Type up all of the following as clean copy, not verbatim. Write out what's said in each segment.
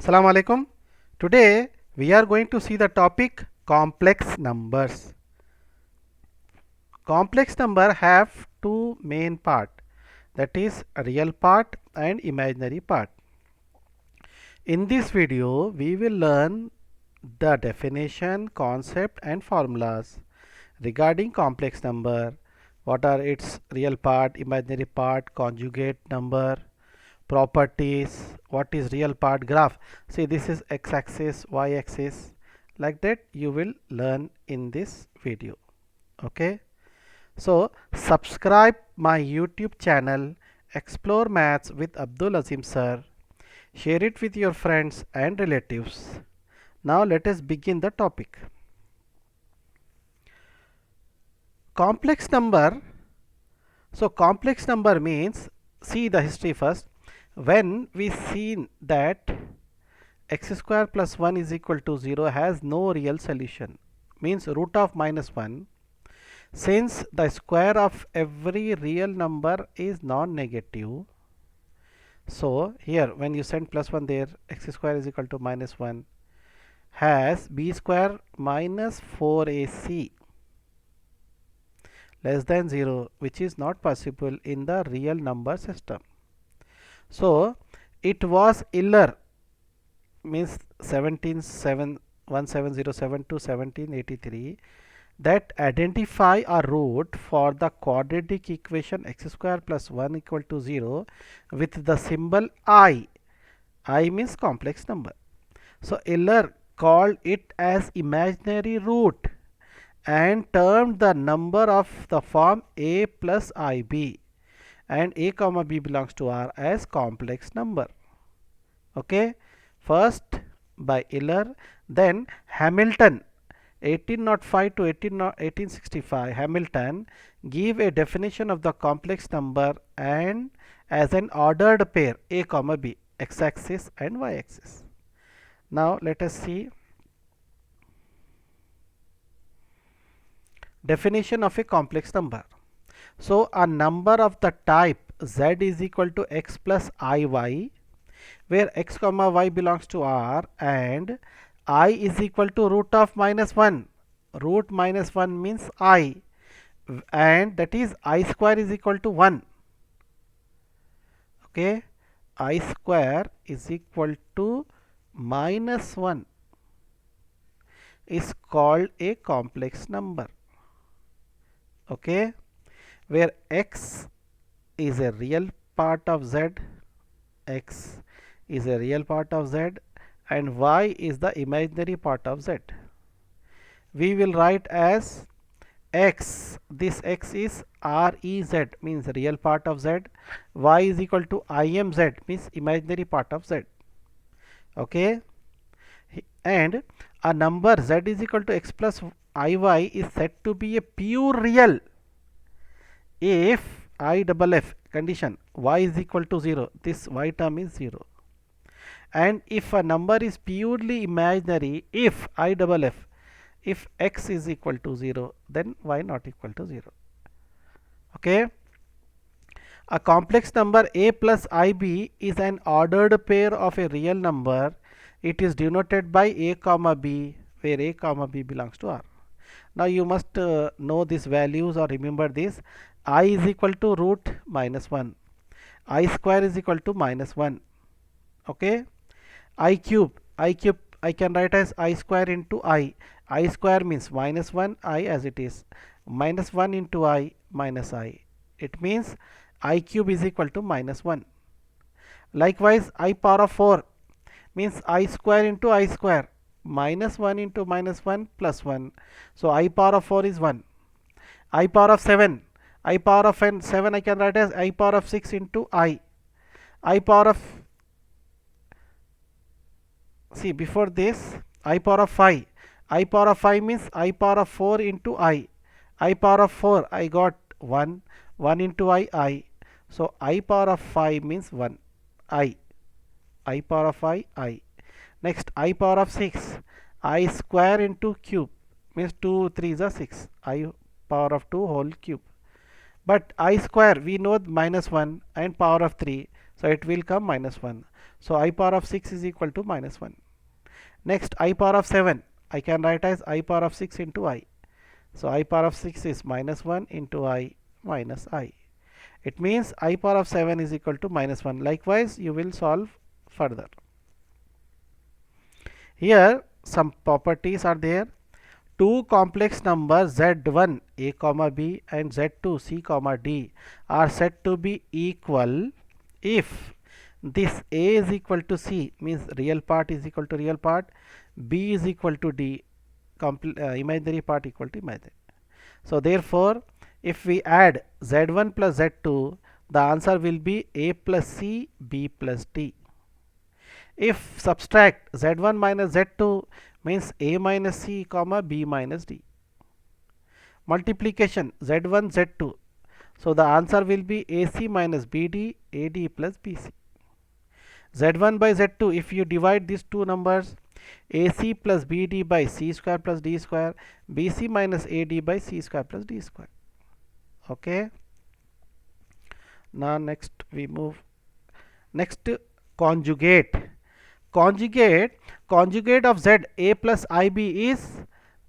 Assalamu alaikum. Today we are going to see the topic complex numbers. Complex number have two main part, that is real part and imaginary part. In this video we will learn the definition, concept and formulas regarding complex number. What are its real part, imaginary part, conjugate number, properties, what is real part graph. See, this is x-axis, y-axis, like that you will learn in this video. Okay, so subscribe my YouTube channel Explore Maths with Abdul Azim sir. Share it with your friends and relatives. Now let us begin the topic. Complex number. So complex number means, see the history first. When we seen that x square plus 1 is equal to 0 has no real solution, means root of minus 1, since the square of every real number is non-negative. So here when you send plus 1 there, x square is equal to minus 1 has b square minus 4ac less than 0, which is not possible in the real number system. So it was Euler, means 1707 to 1783, that identify a root for the quadratic equation x square plus 1 equal to 0 with the symbol I. I means complex number. So Euler called it as imaginary root and termed the number of the form a plus ib, and a comma b belongs to R as complex number. Okay, first by Euler, then Hamilton 1805 to 1865. Hamilton give a definition of the complex number and as an ordered pair a comma b, x-axis and y-axis. Now let us see definition of a complex number. So a number of the type z is equal to x plus iy, where x comma y belongs to R and I is equal to root of minus 1. Root minus 1 means I, and that is I square is equal to 1. Okay, I square is equal to minus 1 is called a complex number. Okay, where x is a real part of z, x is a real part of z and y is the imaginary part of z. We will write as x, this x is rez, means real part of z, y is equal to imz, means imaginary part of z. Okay, and a number z is equal to x plus iy is said to be a pure real if I double f condition y is equal to 0, this y term is 0, and if a number is purely imaginary if I double f, if x is equal to 0 then y not equal to 0. Okay, a complex number a plus ib is an ordered pair of a real number. It is denoted by a comma b, where a comma b belongs to R. Now you must know these values or remember this. I is equal to root minus 1, I square is equal to minus 1. Okay, I cube I can write as I square into I square means minus 1 I as it is, minus 1 into I minus I, it means I cube is equal to minus 1. Likewise I power of 4 means I square into I square, minus 1 into minus 1 plus 1, so I power of 4 is 1. I power of 7, I power of 7 I can write as I power of 6 into I power of, see before this I power of 5, I power of 5 means I power of 4 into I power of 4 I got 1 into I, so I power of 5 means 1 I power of I. Next I power of 6, I square into cube means 2 3 is a 6, I power of 2 whole cube, but I square we know minus 1 and power of 3, So it will come minus 1. So I power of 6 is equal to minus 1. Next, I power of 7 I can write as I power of 6 into I. So I power of 6 is minus 1 into I minus I. It means I power of 7 is equal to minus 1. Likewise, you will solve further. Here some properties are there. Two complex numbers z1 a comma b and z2 c comma d are said to be equal if this a is equal to c, means real part is equal to real part, b is equal to d, imaginary part equal to imaginary. So therefore, if we add z1 plus z2, the answer will be a plus c, b plus d. If subtract z1 minus z2, means a minus c comma b minus d. Multiplication z1 z2, so the answer will be ac minus bd, ad plus bc. z1 by z2, if you divide these two numbers, ac plus bd by c square plus d square, bc minus ad by c square plus d square. Okay. Now next we move. Next, conjugate. Conjugate of z a plus ib is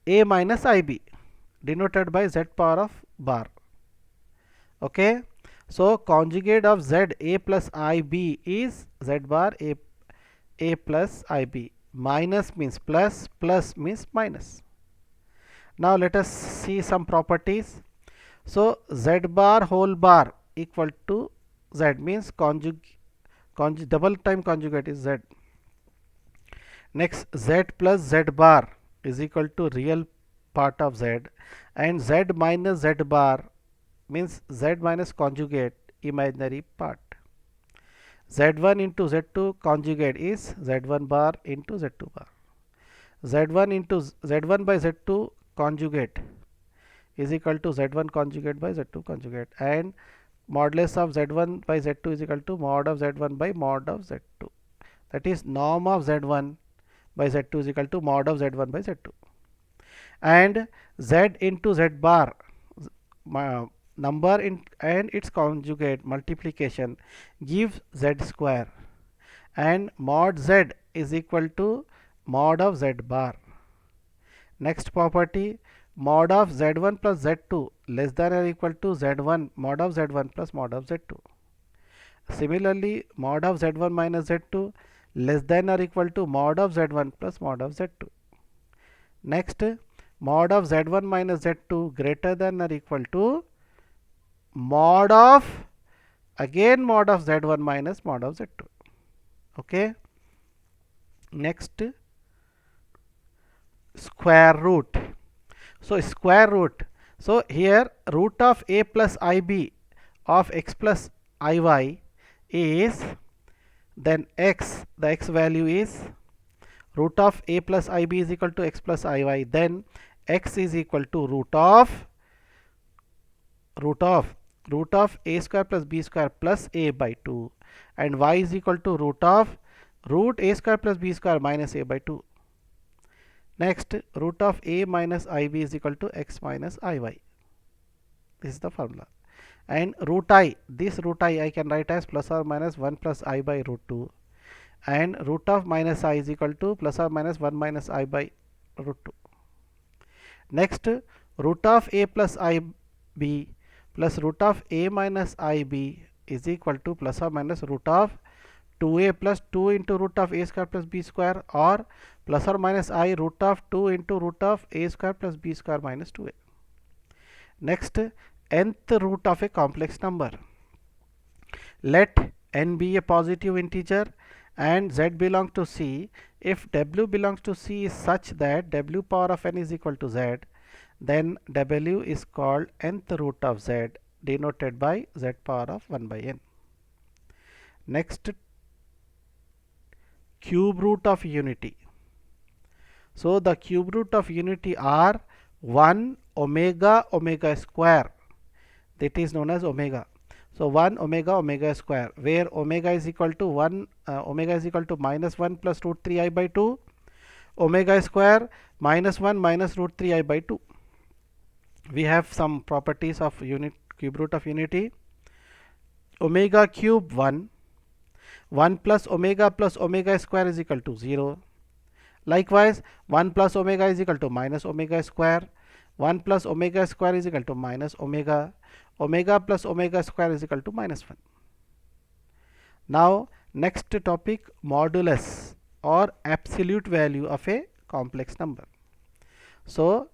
a minus ib, denoted by z power of bar. Okay. So conjugate of z a plus ib is z bar a plus ib. Minus means plus, plus means minus. Now let us see some properties. So z bar whole bar equal to z, means double time conjugate is z. Next, z plus z bar is equal to real part of z, and z minus z bar means z minus conjugate imaginary part. z1 into z2 conjugate is z1 bar into z2 bar. z1 by z2 conjugate is equal to z1 conjugate by z2 conjugate, and modulus of z1 by z2 is equal to mod of z1 by mod of z2. That is, norm of z1 by z2 is equal to mod of z1 by z2. And z into z bar, number and its conjugate multiplication gives z square, and mod z is equal to mod of z bar. Next property, mod of z1 plus z2 less than or equal to z1 mod of z1 plus mod of z2. Similarly, mod of z1 minus z2 less than or equal to mod of z1 plus mod of z2. Next, mod of z1 minus z2 greater than or equal to mod of, again mod of z1 minus mod of z2. Okay. Next, square root. So square root, so here root of a plus ib of x plus iy is, then x, the x value is root of a plus ib is equal to x plus iy, then x is equal to root of a square plus b square plus a by 2, and y is equal to root of root a square plus b square minus a by 2. Next, root of a minus ib is equal to x minus iy. This is the formula. And root I, this root I can write as plus or minus 1 plus I by root 2, and root of minus I is equal to plus or minus 1 minus I by root 2. Next, root of a plus ib plus root of a minus ib is equal to plus or minus root of 2a plus 2 into root of a square plus b square, or plus or minus I root of 2 into root of a square plus b square minus 2a. Next, nth root of a complex number. Let n be a positive integer and z belong to c. If w belongs to c is such that w power of n is equal to z, then w is called nth root of z, denoted by z power of 1 by n. Next, cube root of unity. So the cube root of unity are 1 omega omega square, that is known as omega. So 1 omega omega square, where omega is equal to 1 omega is equal to minus 1 plus root 3 I by 2, omega square minus 1 minus root 3 I by 2. We have some properties of cube root of unity. Omega cube 1, 1 plus omega square is equal to 0. Likewise, 1 plus omega is equal to minus omega square. 1 plus omega square is equal to minus omega. Omega plus omega square is equal to minus 1. Now, next topic, modulus or absolute value of a complex number. So,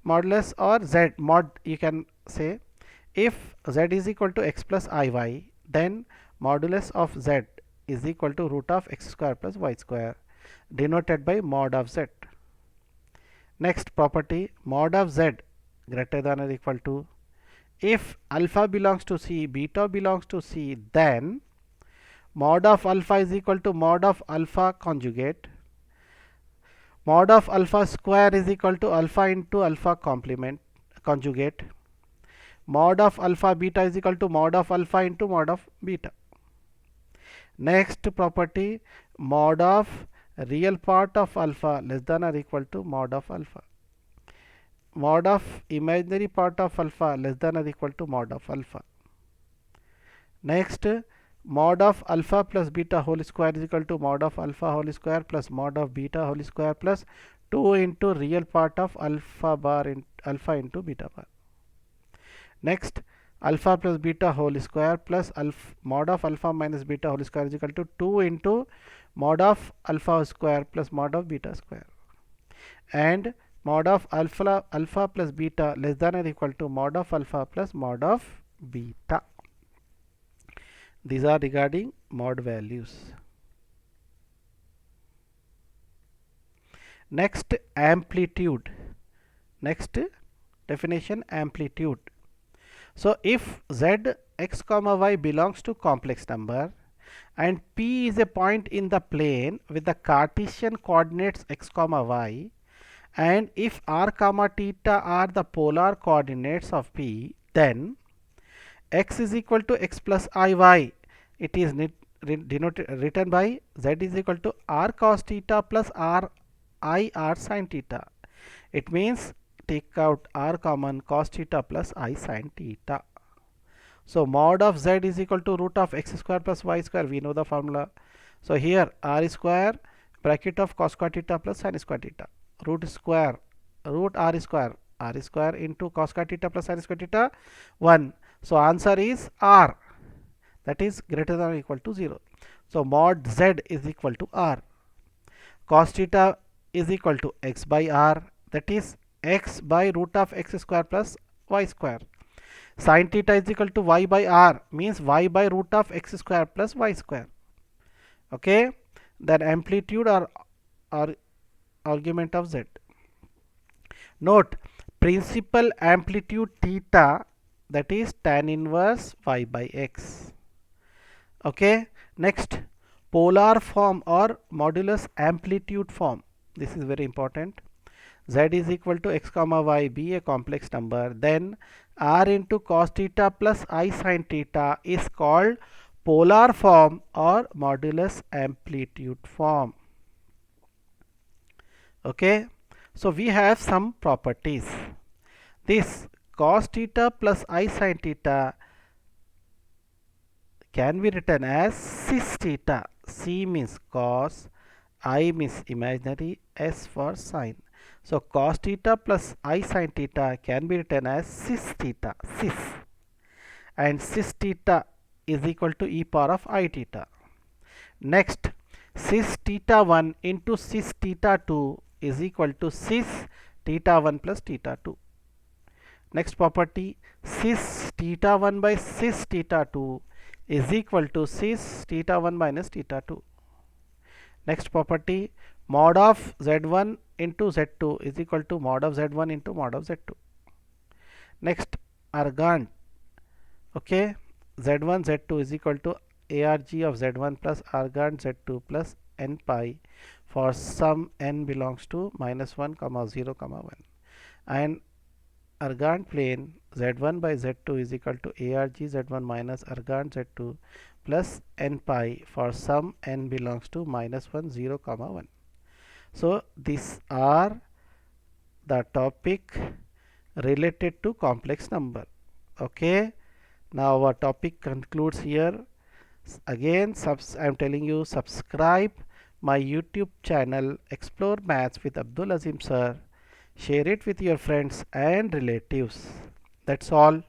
modulus or z mod, you can say, if z is equal to x plus iy, then modulus of z is equal to root of x square plus y square, denoted by mod of z. Next property, mod of z greater than or equal to, if alpha belongs to C, beta belongs to C, then mod of alpha is equal to mod of alpha conjugate. Mod of alpha square is equal to alpha into alpha complement conjugate. Mod of alpha beta is equal to mod of alpha into mod of beta. Next property, mod of real part of alpha less than or equal to mod of alpha. Mod of imaginary part of alpha less than or equal to mod of alpha. Next, mod of alpha plus beta whole square is equal to mod of alpha whole square plus mod of beta whole square plus 2 into real part of alpha bar in alpha into beta bar. Next, alpha plus beta whole square plus mod of alpha minus beta whole square is equal to 2 into mod of alpha square plus mod of beta square. And mod of alpha plus beta less than or equal to mod of alpha plus mod of beta. These are regarding mod values. Next, amplitude. Next definition, amplitude. So if z x comma y belongs to complex number and P is a point in the plane with the Cartesian coordinates x comma y, and if r comma theta are the polar coordinates of P, then x is equal to x plus iy. It is written by z is equal to r cos theta plus r I r sin theta. It means take out r common, cos theta plus I sin theta. So mod of z is equal to root of x square plus y square. We know the formula. So here r square bracket of cos square theta plus sin square theta, root square root r square into cos square theta plus sin square theta 1. So answer is r, that is greater than or equal to 0. So mod z is equal to r. Cos theta is equal to x by r, that is x by root of x square plus y square. Sin theta is equal to y by r, means y by root of x square plus y square. Okay, then amplitude or argument of z. Note, principal amplitude theta, that is tan inverse y by x. Okay, next, polar form or modulus amplitude form. This is very important. Z is equal to x comma y be a complex number, then r into cos theta plus I sin theta is called polar form or modulus amplitude form. Okay, so we have some properties. This cos theta plus I sin theta can be written as cis theta. C means cos, I means imaginary, S for sin. So cos theta plus I sin theta can be written as cis theta, cis, and cis theta is equal to e power of I theta. Next, cis theta 1 into cis theta 2 is equal to cis theta 1 plus theta 2. Next property, cis theta 1 by cis theta 2 is equal to cis theta 1 minus theta 2. Next property, mod of z1 into z2 is equal to mod of z1 into mod of z2. Next, argand. Okay, z1 z2 is equal to arg of z1 plus argand z2 plus n pi for some n belongs to minus 1 comma 0 comma 1, and argand plane z1 by z2 is equal to arg z1 minus argand z2 plus n pi for some n belongs to minus 1 0 comma 1. So these are the topic related to complex number. Okay, now our topic concludes here. Again, I am telling you, subscribe my YouTube channel Explore Maths with Abdul Azim Sir. Share it with your friends and relatives. That's all.